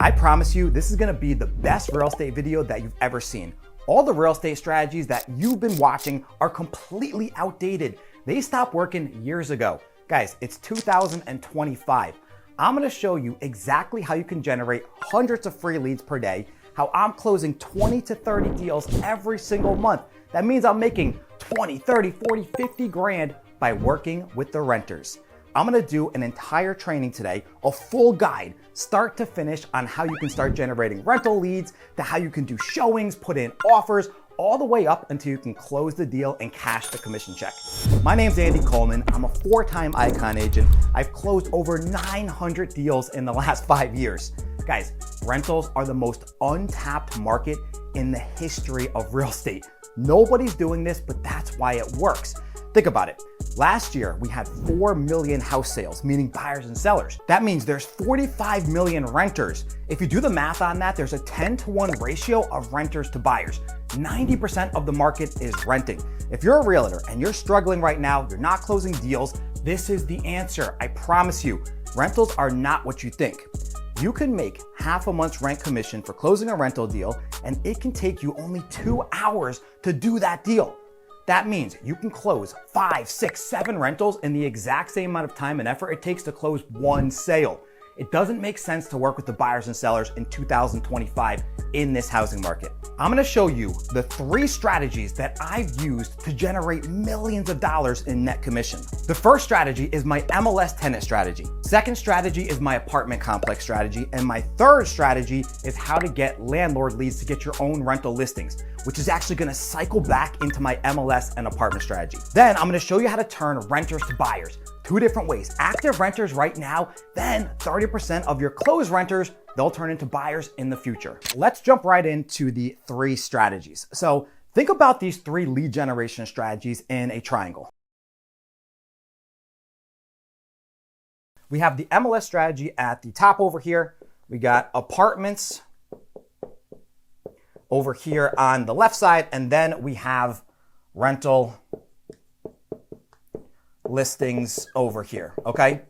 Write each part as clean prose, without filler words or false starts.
I promise you, this is gonna be the best real estate video that you've ever seen. All the real estate strategies that you've been watching are completely outdated. They stopped working years ago. Guys, it's 2025. I'm gonna show you exactly how you can generate hundreds of free leads per day, how I'm closing 20 to 30 deals every single month. That means I'm making 20, 30, 40, 50 grand by working with the renters. I'm gonna do an entire training today, a full guide, start to finish, on how you can start generating rental leads, to how you can do showings, put in offers, all the way up until you can close the deal and cash the commission check. My name's Andy Coleman. I'm a 4-time Icon agent. I've closed over 900 deals in the last 5 years. Guys, rentals are the most untapped market in the history of real estate. Nobody's doing this, but that's why it works. Think about it. Last year, we had 4 million house sales, meaning buyers and sellers. That means there's 45 million renters. If you do the math on that, there's a 10-to-1 ratio of renters to buyers. 90% of the market is renting. If you're a realtor and you're struggling right now, you're not closing deals, this is the answer. I promise you, rentals are not what you think. You can make half a month's rent commission for closing a rental deal, and it can take you only 2 hours to do that deal. That means you can close 5, 6, 7 rentals in the exact same amount of time and effort it takes to close one sale. It doesn't make sense to work with the buyers and sellers in 2025 in this housing market. I'm gonna show you the 3 strategies that I've used to generate millions of dollars in net commission. The first strategy is my MLS tenant strategy. Second strategy is my apartment complex strategy. And my third strategy is how to get landlord leads to get your own rental listings, which is actually gonna cycle back into my MLS and apartment strategy. Then I'm gonna show you how to turn renters to buyers. 2 different ways. Active renters right now, then 30% of your closed renters, they'll turn into buyers in the future. Let's jump right into the 3 strategies. So think about these 3 lead generation strategies in a triangle. We have the MLS strategy at the top over here. We got apartments over here on the left side, and then we have rental listings over here, okay?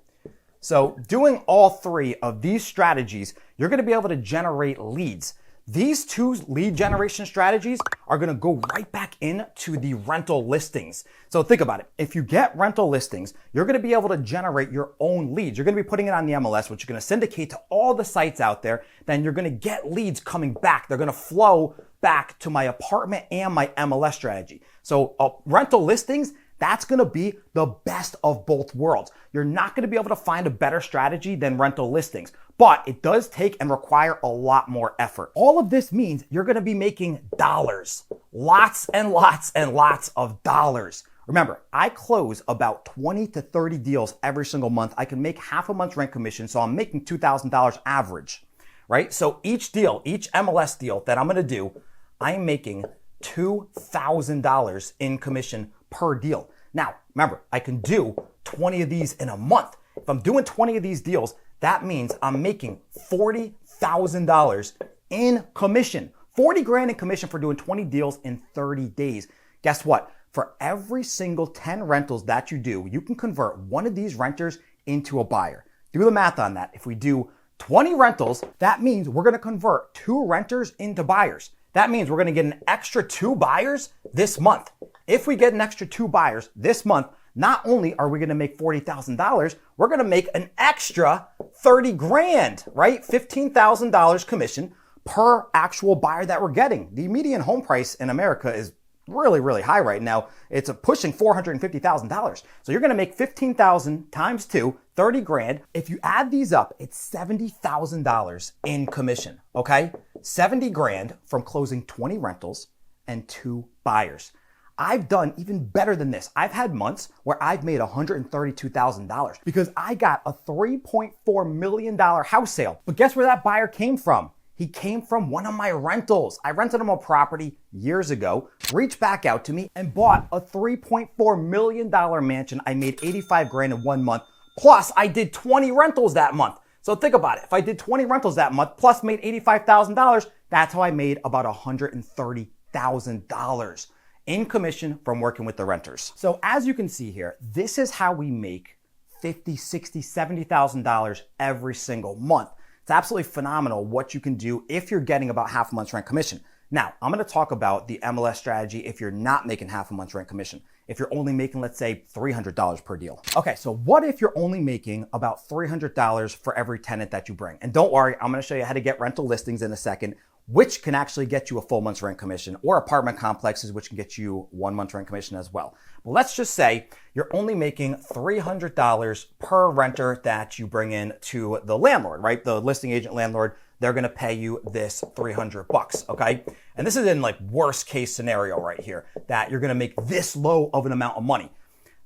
So doing all 3 of these strategies, you're gonna be able to generate leads. These 2 lead generation strategies are gonna go right back into the rental listings. So think about it. If you get rental listings, you're gonna be able to generate your own leads. You're gonna be putting it on the MLS, which you're gonna syndicate to all the sites out there. Then you're gonna get leads coming back. They're gonna flow back to my apartment and my MLS strategy. So rental listings, that's gonna be the best of both worlds. You're not gonna be able to find a better strategy than rental listings, but it does take and require a lot more effort. All of this means you're gonna be making dollars. Lots and lots and lots of dollars. Remember, I close about 20 to 30 deals every single month. I can make half a month's rent commission, so I'm making $2,000 average, right? So each deal, each MLS deal that I'm gonna do, I'm making $2,000 in commission per deal. Now, remember, I can do 20 of these in a month. If I'm doing 20 of these deals, that means I'm making $40,000 in commission. 40 grand in commission for doing 20 deals in 30 days. Guess what? For every single 10 rentals that you do, you can convert one of these renters into a buyer. Do the math on that. If we do 20 rentals, that means we're gonna convert 2 renters into buyers. That means we're gonna get an extra 2 buyers this month. If we get an extra 2 buyers this month, not only are we gonna make $40,000, we're gonna make an extra 30 grand, right? $15,000 commission per actual buyer that we're getting. The median home price in America is really, really high right now. It's pushing $450,000. So you're gonna make 15,000 times 2, 30 grand. If you add these up, it's $70,000 in commission, okay? 70 grand from closing 20 rentals and 2 buyers. I've done even better than this. I've had months where I've made $132,000 because I got a $3.4 million house sale. But guess where that buyer came from? He came from one of my rentals. I rented him a property years ago, reached back out to me and bought a $3.4 million mansion. I made 85 grand in 1 month. Plus I did 20 rentals that month. So think about it. If I did 20 rentals that month plus made $85,000, that's how I made about $130,000 in commission from working with the renters. So as you can see here, this is how we make $50,000, $60,000, $70,000 every single month. It's absolutely phenomenal what you can do if you're getting about half a month's rent commission. Now, I'm going to talk about the MLS strategy if you're not making half a month's rent commission. If you're only making, let's say, $300 per deal. Okay, so what if you're only making about $300 for every tenant that you bring? And don't worry, I'm going to show you how to get rental listings in a second, which can actually get you a full month's rent commission, or apartment complexes, which can get you 1 month's rent commission as well. But let's just say you're only making $300 per renter that you bring in to the landlord, right? The listing agent landlord, they're going to pay you this $300, okay? And this is in like worst case scenario right here, that you're going to make this low of an amount of money.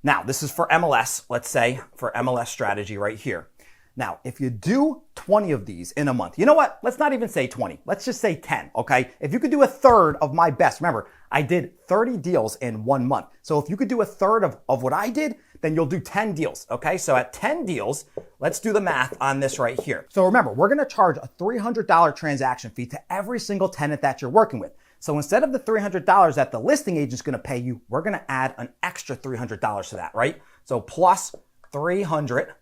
Now, this is for MLS, let's say, for MLS strategy right here. Now, if you do 20 of these in a month, you know what? Let's not even say 20. Let's just say 10, okay? If you could do a third of my best, remember, I did 30 deals in 1 month. So if you could do a third of what I did, then you'll do 10 deals, okay? So at 10 deals, let's do the math on this right here. So remember, we're gonna charge a $300 transaction fee to every single tenant that you're working with. So instead of the $300 that the listing agent's gonna pay you, we're gonna add an extra $300 to that, right? So plus 300,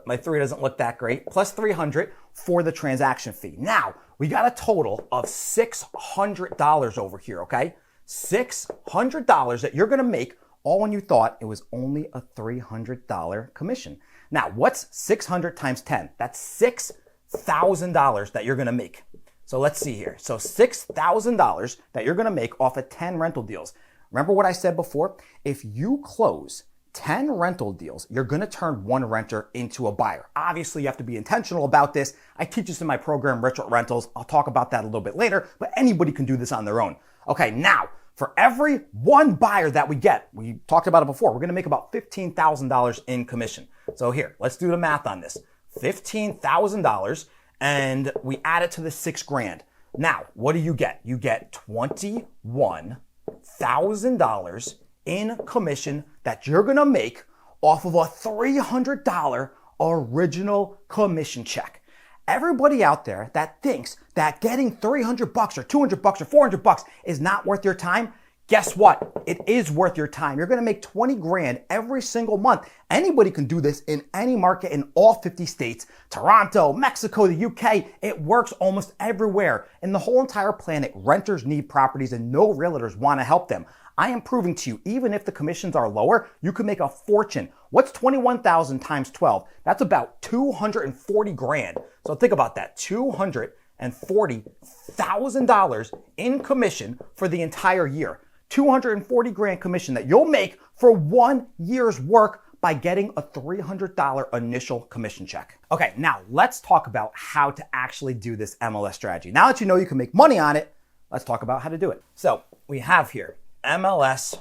my 3 doesn't look that great, plus 300 for the transaction fee. Now, we got a total of $600 over here, okay? $600 that you're gonna make all when you thought it was only a $300 commission. Now, what's 600 times 10? That's $6,000 that you're gonna make. So let's see here. So $6,000 that you're gonna make off of 10 rental deals. Remember what I said before? If you close 10 rental deals, you're gonna turn 1 renter into a buyer. Obviously, you have to be intentional about this. I teach this in my program, Rich with Rentals. I'll talk about that a little bit later, but anybody can do this on their own. Okay, now, for every 1 buyer that we get, we talked about it before, we're gonna make about $15,000 in commission. So here, let's do the math on this. $15,000, and we add it to the $6,000. Now, what do you get? You get $21,000 in commission that you're gonna make off of a $300 original commission check. Everybody out there that thinks that getting $300 or $200 or $400 is not worth your time, guess what? It is worth your time. You're gonna make 20 grand every single month. Anybody can do this in any market in all 50 states. Toronto, Mexico, the UK, it works almost everywhere. In the whole entire planet, renters need properties and no realtors wanna help them. I am proving to you, even if the commissions are lower, you can make a fortune. What's 21,000 times 12? That's about 240 grand. So think about that, $240,000 in commission for the entire year. 240 grand commission that you'll make for 1 year's work by getting a $300 initial commission check. Okay, now let's talk about how to actually do this MLS strategy. Now that you know you can make money on it, let's talk about how to do it. So we have here MLS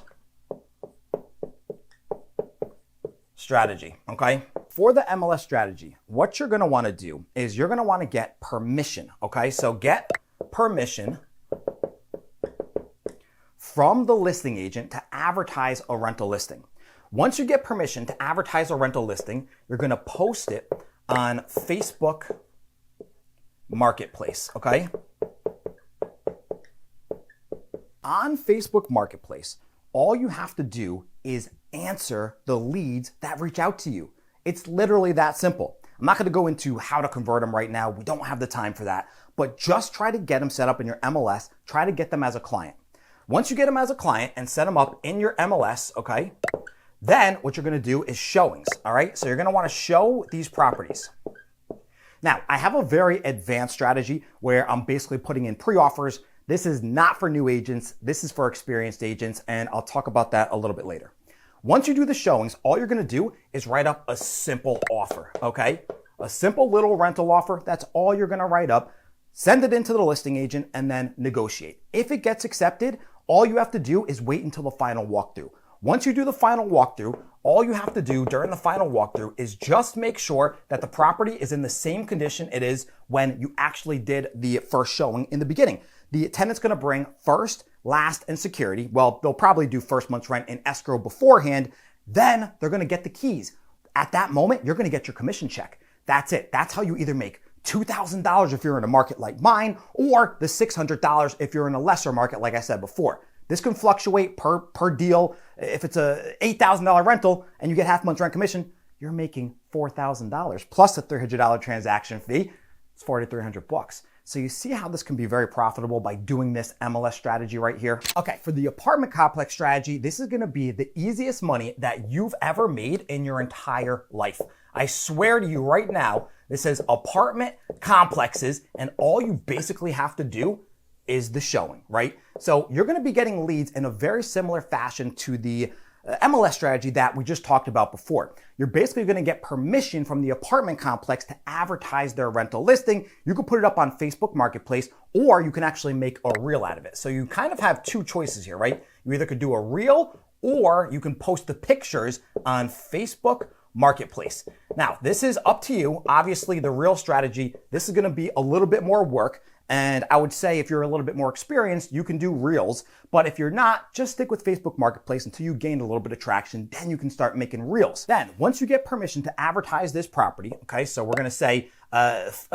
strategy, okay? For the MLS strategy, what you're gonna wanna do is you're gonna wanna get permission, okay? So get permission from the listing agent to advertise a rental listing. Once you get permission to advertise a rental listing, you're gonna post it on Facebook Marketplace, okay? On Facebook Marketplace, all you have to do is answer the leads that reach out to you. It's literally that simple. I'm not gonna go into how to convert them right now. We don't have the time for that, but just try to get them set up in your MLS. Try to get them as a client. Once you get them as a client and set them up in your MLS, okay, then what you're gonna do is showings, all right? So you're gonna wanna show these properties. Now, I have a very advanced strategy where I'm basically putting in pre-offers. This is not for new agents. This is for experienced agents, and I'll talk about that a little bit later. Once you do the showings, all you're gonna do is write up a simple offer, okay? A simple little rental offer, that's all you're gonna write up. Send it into the listing agent and then negotiate. If it gets accepted, all you have to do is wait until the final walkthrough. Once you do the final walkthrough, all you have to do during the final walkthrough is just make sure that the property is in the same condition it is when you actually did the first showing in the beginning. The tenant's gonna bring first, last, and security. Well, they'll probably do first month's rent in escrow beforehand. Then they're gonna get the keys. At that moment, you're gonna get your commission check. That's it. That's how you either make $2,000 if you're in a market like mine, or the $600 if you're in a lesser market, like I said before. This can fluctuate per deal. If it's a $8,000 rental and you get half month's rent commission, you're making $4,000 plus a $300 transaction fee. It's 400 to 300 bucks. So you see how this can be very profitable by doing this MLS strategy right here. Okay, for the apartment complex strategy, this is gonna be the easiest money that you've ever made in your entire life. I swear to you right now, this says apartment complexes, and all you basically have to do is the showing, right? So you're gonna be getting leads in a very similar fashion to the MLS strategy that we just talked about before. You're basically going to get permission from the apartment complex to advertise their rental listing. You can put it up on Facebook Marketplace, or you can actually make a reel out of it. So you kind of have two choices here, right? You either could do a reel, or you can post the pictures on Facebook Marketplace. Now, this is up to you. Obviously, the reel strategy, this is going to be a little bit more work. And I would say if you're a little bit more experienced, you can do reels. But if you're not, just stick with Facebook Marketplace until you gain a little bit of traction. Then you can start making reels. Then once you get permission to advertise this property, okay, so we're going to say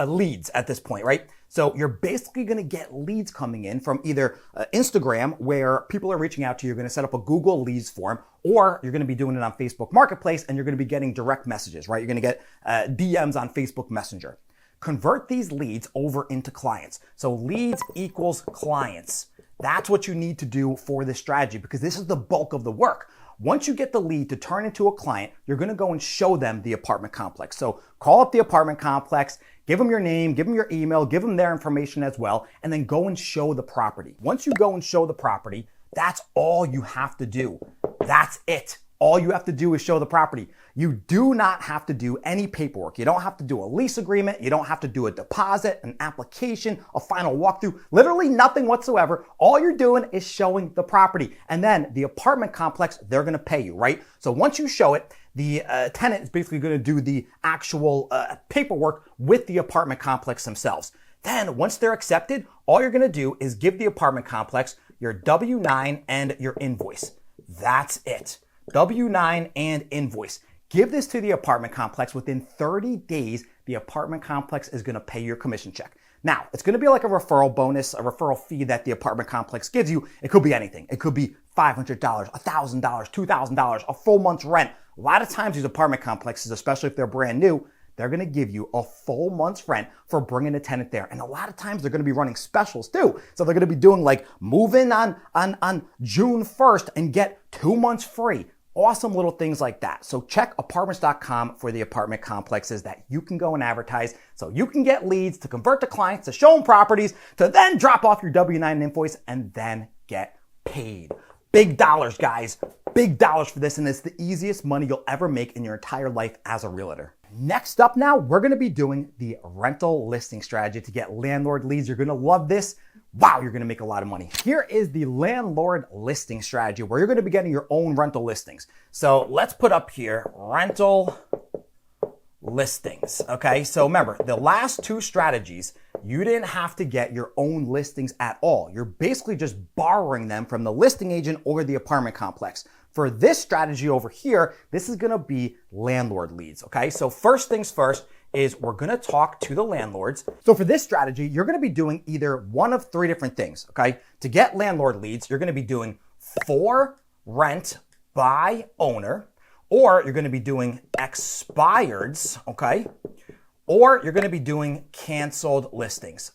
leads at this point, right? So you're basically going to get leads coming in from either Instagram, where people are reaching out to you. You're going to set up a Google Leads form, or you're going to be doing it on Facebook Marketplace, and you're going to be getting direct messages, right? You're going to get DMs on Facebook Messenger. Convert these leads over into clients. So leads equals clients. That's what you need to do for this strategy, because this is the bulk of the work. Once you get the lead to turn into a client, you're going to go and show them the apartment complex. So call up the apartment complex, give them your name, give them your email, give them their information as well, and then go and show the property. Once you go and show the property, that's all you have to do. That's it. All you have to do is show the property. You do not have to do any paperwork. You don't have to do a lease agreement. You don't have to do a deposit, an application, a final walkthrough, literally nothing whatsoever. All you're doing is showing the property. And then the apartment complex, they're going to pay you, right? So once you show it, the tenant is basically going to do the actual paperwork with the apartment complex themselves. Then once they're accepted, all you're going to do is give the apartment complex your W-9 and your invoice. That's it. W-9 and invoice. Give this to the apartment complex. Within 30 days, the apartment complex is going to pay your commission check. Now, it's going to be like a referral bonus, a referral fee that the apartment complex gives you. It could be anything. It could be $500, $1,000, $2,000, a full month's rent. A lot of times these apartment complexes, especially if they're brand new, they're going to give you a full month's rent for bringing a tenant there. And a lot of times they're going to be running specials too. So they're going to be doing like move in on June 1st and get 2 months free. Awesome little things like that. So check apartments.com for the apartment complexes that you can go and advertise, so you can get leads to convert to clients, to show them properties, to then drop off your W-9 invoice and then get paid. Big dollars, guys. Big dollars for this, and it's the easiest money you'll ever make in your entire life as a realtor. Next up now, we're going to be doing the rental listing strategy to get landlord leads. You're going to love this. Wow, you're going to make a lot of money. Here is the landlord listing strategy, where you're going to be getting your own rental listings. So let's put up here rental listings. Okay, so remember, the last two strategies, you didn't have to get your own listings at all. You're basically just borrowing them from the listing agent or the apartment complex. For this strategy over here, this is going to be landlord leads. Okay, so first things first is we're going to talk to the landlords. So for this strategy, you're going to be doing either one of three different things. Okay, to get landlord leads, you're going to be doing for rent by owner, or you're going to be doing expireds, okay? Or you're going to be doing canceled listings.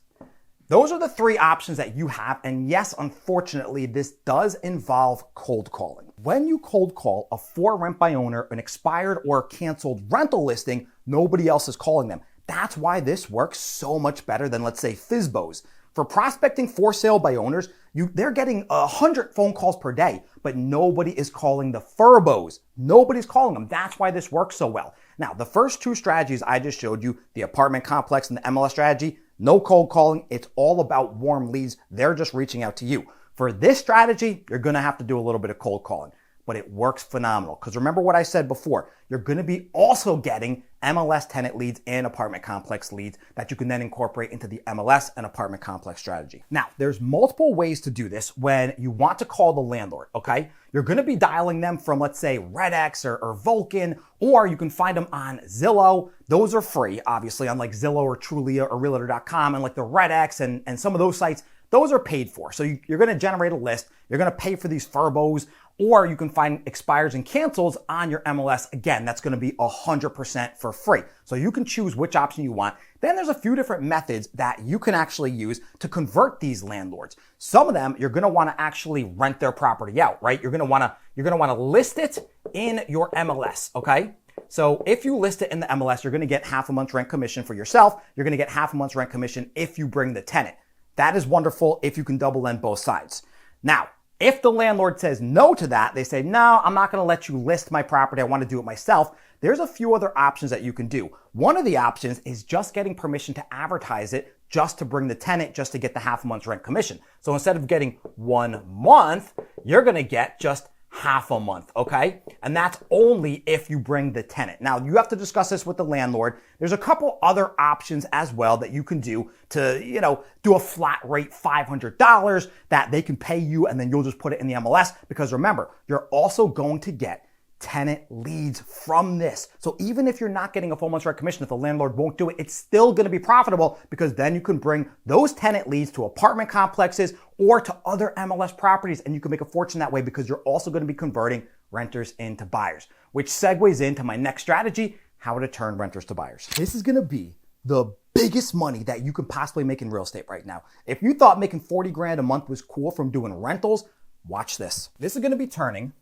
Those are the three options that you have. And yes, unfortunately, this does involve cold calling. When you cold call a for rent by owner, an expired or canceled rental listing, nobody else is calling them. That's why this works so much better than, let's say, FSBOs. For prospecting for sale by owners, they're getting 100 phone calls per day, but nobody is calling the FURBOs. Nobody's calling them. That's why this works so well. Now, the first two strategies I just showed you, the apartment complex and the MLS strategy, no cold calling. It's all about warm leads. They're just reaching out to you. For this strategy, you're going to have to do a little bit of cold calling, but it works phenomenal. Because remember what I said before, you're going to be also getting MLS tenant leads and apartment complex leads that you can then incorporate into the MLS and apartment complex strategy. Now, there's multiple ways to do this when you want to call the landlord, okay? You're going to be dialing them from, let's say, RedX or Vulcan, or you can find them on Zillow. Those are free, obviously, on like Zillow or Trulia or Realtor.com, and like the RedX and some of those sites, those are paid for. So you're going to generate a list. You're going to pay for these furbos, or you can find expires and cancels on your MLS. Again, that's going to be 100% for free. So you can choose which option you want. Then there's a few different methods that you can actually use to convert these landlords. Some of them, you're going to want to actually rent their property out, right? You're going to want to list it in your MLS, okay? So if you list it in the MLS, you're going to get half a month's rent commission for yourself. You're going to get half a month's rent commission if you bring the tenant. That is wonderful if you can double lend both sides. Now, if the landlord says no to that, they say, no, I'm not going to let you list my property. I want to do it myself. There's a few other options that you can do. One of the options is just getting permission to advertise it just to bring the tenant, just to get the half a month's rent commission. So instead of getting 1 month, you're going to get just half a month, okay? And that's only if you bring the tenant. Now, you have to discuss this with the landlord. There's a couple other options as well that you can do to, do a flat rate $500 that they can pay you, and then you'll just put it in the MLS, because remember, you're also going to get tenant leads from this. So even if you're not getting a full month's rent commission, if the landlord won't do it, it's still going to be profitable, because then you can bring those tenant leads to apartment complexes or to other MLS properties, and you can make a fortune that way, because you're also going to be converting renters into buyers, which segues into my next strategy, how to turn renters to buyers. This is going to be the biggest money that you can possibly make in real estate right now. If you thought making 40 grand a month was cool from doing rentals, watch this. This is going to be turning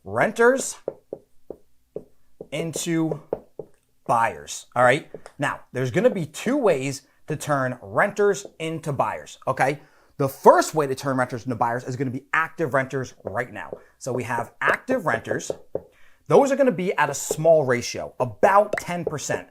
renters into buyers. All right. Now, there's going to be two ways to turn renters into buyers. Okay. The first way to turn renters into buyers is going to be active renters right now. So we have active renters. Those are going to be at a small ratio, about 10%.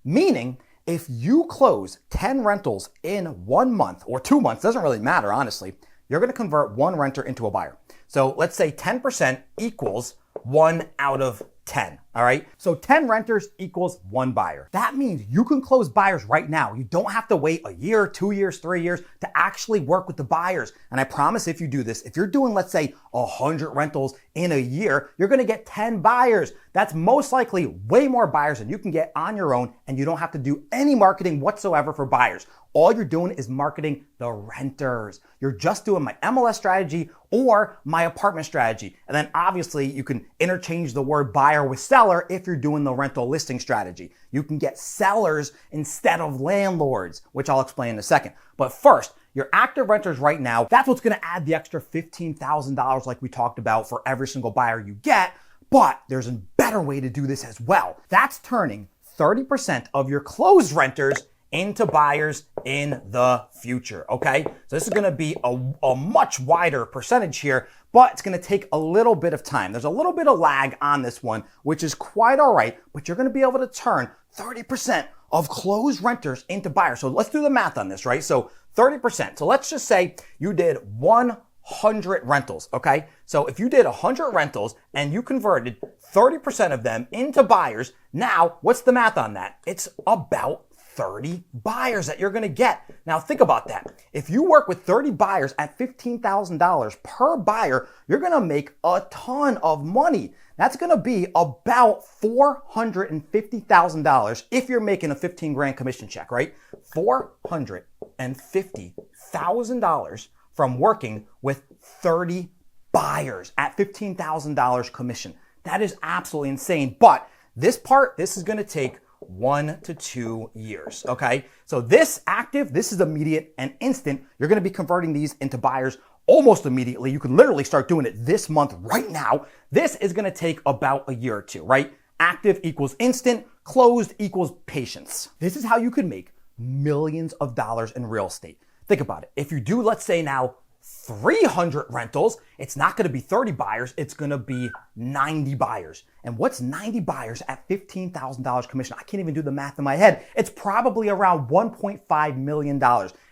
Meaning, if you close 10 rentals in 1 month or 2 months, doesn't really matter, honestly, you're going to convert one renter into a buyer. So let's say 10% equals 1 out of 10. All right. So 10 renters equals 1 buyer. That means you can close buyers right now. You don't have to wait a year, 2 years, 3 years to actually work with the buyers. And I promise if you do this, if you're doing, let's say 100 rentals in a year, you're going to get 10 buyers. That's most likely way more buyers than you can get on your own. And you don't have to do any marketing whatsoever for buyers. All you're doing is marketing the renters. You're just doing my MLS strategy or my apartment strategy. And then obviously you can interchange the word buyer with seller if you're doing the rental listing strategy. You can get sellers instead of landlords, which I'll explain in a second. But first, your active renters right now, that's what's going to add the extra $15,000 like we talked about for every single buyer you get. But there's a better way to do this as well. That's turning 30% of your closed renters into buyers in the future, okay? So this is gonna be a much wider percentage here, but it's gonna take a little bit of time. There's a little bit of lag on this one, which is quite all right, but you're gonna be able to turn 30% of closed renters into buyers. So let's do the math on this, right? So 30%. So let's just say you did 100 rentals, okay? So if you did 100 rentals and you converted 30% of them into buyers, now what's the math on that? It's about 30 buyers that you're going to get. Now think about that. If you work with 30 buyers at $15,000 per buyer, you're going to make a ton of money. That's going to be about $450,000 if you're making a 15 grand commission check, right? $450,000 from working with 30 buyers at $15,000 commission. That is absolutely insane. But this is going to take 1 to 2 years, okay? So this is immediate and instant. You're gonna be converting these into buyers almost immediately. You can literally start doing it this month right now. This is gonna take about a year or two, right? Active equals instant, closed equals patience. This is how you could make millions of dollars in real estate. Think about it. If you do, let's say now, 300 rentals, it's not going to be 30 buyers, it's going to be 90 buyers. And what's 90 buyers at $15,000 commission? I can't even do the math in my head. It's probably around $1.5 million.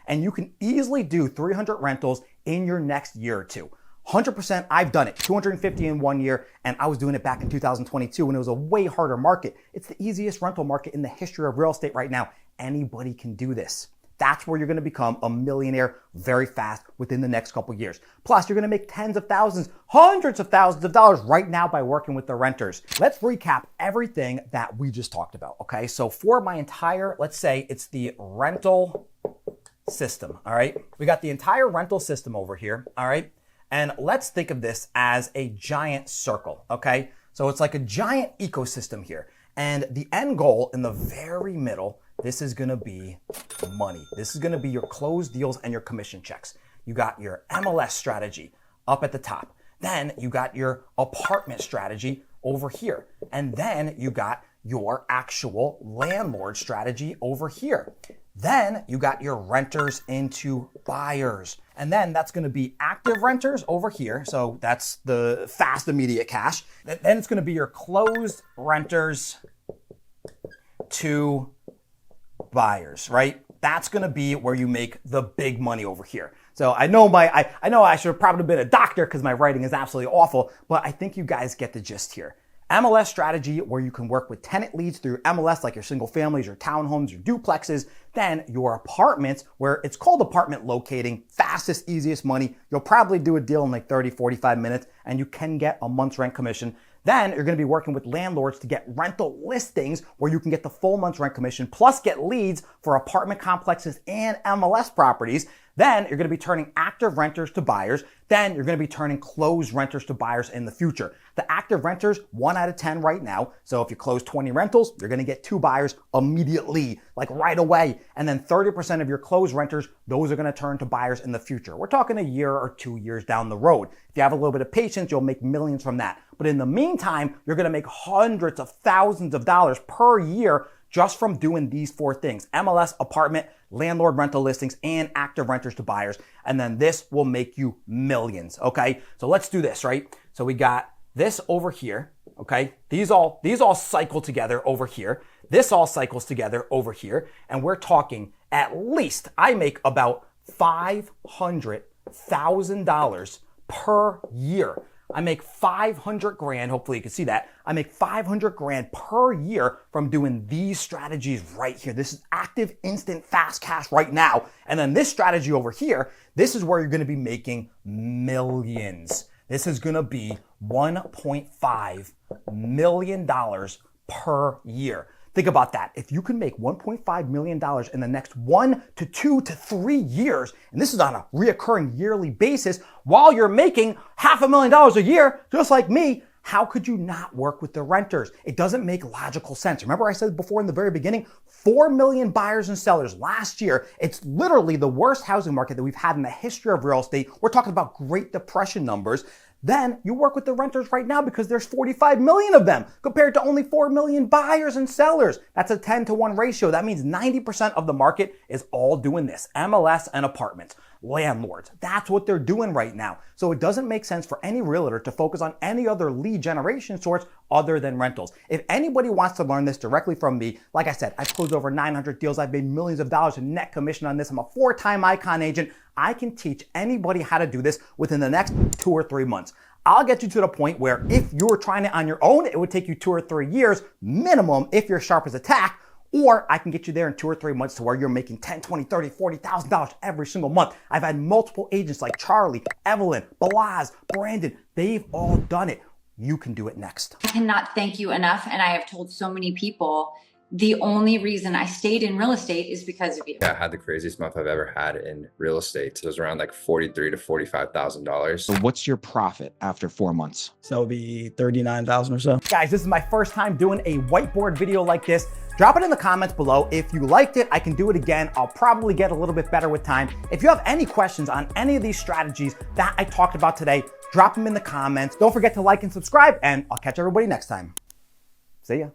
And you can easily do 300 rentals in your next year or two. 100%, I've done it. 250 in 1 year, and I was doing it back in 2022 when it was a way harder market. It's the easiest rental market in the history of real estate right now. Anybody can do this. That's where you're going to become a millionaire very fast within the next couple years. Plus, you're going to make tens of thousands, hundreds of thousands of dollars right now by working with the renters. Let's recap everything that we just talked about, okay? So for my entire, let's say it's the rental system, all right? We got the entire rental system over here, all right? And let's think of this as a giant circle, okay? So it's like a giant ecosystem here. And the end goal in the very middle, this is gonna be money. This is gonna be your closed deals and your commission checks. You got your MLS strategy up at the top. Then you got your apartment strategy over here. And then you got your actual landlord strategy over here. Then you got your renters into buyers. And then that's gonna be active renters over here. So that's the fast, immediate cash. Then it's gonna be your closed renters to buyers, right? That's gonna be where you make the big money over here. So I know I should have probably been a doctor because my writing is absolutely awful, but I think you guys get the gist here. MLS strategy, where you can work with tenant leads through MLS, like your single families, your townhomes, your duplexes. Then your apartments, where it's called apartment locating, fastest, easiest money. You'll probably do a deal in like 30, 45 minutes, and you can get a month's rent commission. Then you're gonna be working with landlords to get rental listings where you can get the full month's rent commission, plus get leads for apartment complexes and MLS properties. Then you're gonna be turning active renters to buyers. Then you're gonna be turning closed renters to buyers in the future. The active renters, 1 out of 10 right now. So if you close 20 rentals, you're gonna get 2 buyers immediately, like right away. And then 30% of your closed renters, those are gonna turn to buyers in the future. We're talking a year or 2 years down the road. If you have a little bit of patience, you'll make millions from that. But in the meantime, you're gonna make hundreds of thousands of dollars per year just from doing these 4 things: MLS, apartment, landlord rental listings, and active renters to buyers. And then this will make you millions, okay? So let's do this, right? So we got this over here, okay? These all cycle together over here. This all cycles together over here. And we're talking at least, I make about $500,000 per year. I make 500 grand. Hopefully you can see that. I make 500 grand per year from doing these strategies right here. This is active, instant, fast cash right now. And then this strategy over here, this is where you're going to be making millions. This is going to be $1.5 million per year. Think about that. If you can make $1.5 million in the next 1 to 2 to 3 years, and this is on a reoccurring yearly basis, while you're making $500,000 a year, just like me, how could you not work with the renters? It doesn't make logical sense. Remember I said before in the very beginning, 4 million buyers and sellers last year. It's literally the worst housing market that we've had in the history of real estate. We're talking about Great Depression numbers. Then you work with the renters right now because there's 45 million of them compared to only 4 million buyers and sellers. That's a 10-to-1 ratio. That means 90% of the market is all doing this. MLS and apartments, landlords. That's what they're doing right now. So it doesn't make sense for any realtor to focus on any other lead generation source other than rentals. If anybody wants to learn this directly from me, like I said, I've closed over 900 deals. I've made millions of dollars in net commission on this. I'm a 4-time Icon agent. I can teach anybody how to do this within the next 2 or 3 months. I'll get you to the point where if you were trying it on your own, it would take you 2 or 3 years minimum if you're sharp as a tack. Or I can get you there in 2 or 3 months to where you're making $10, $20, $30, $40,000 every single month. I've had multiple agents like Charlie, Evelyn, Balaz, Brandon. They've all done it. You can do it next. I cannot thank you enough. And I have told so many people, the only reason I stayed in real estate is because of you. Yeah, I had the craziest month I've ever had in real estate. It was around like $43,000 to $45,000. So what's your profit after 4 months? So it'll be 39,000 or so. Guys, this is my first time doing a whiteboard video like this. Drop it in the comments below. If you liked it, I can do it again. I'll probably get a little bit better with time. If you have any questions on any of these strategies that I talked about today, drop them in the comments. Don't forget to like and subscribe, and I'll catch everybody next time. See ya.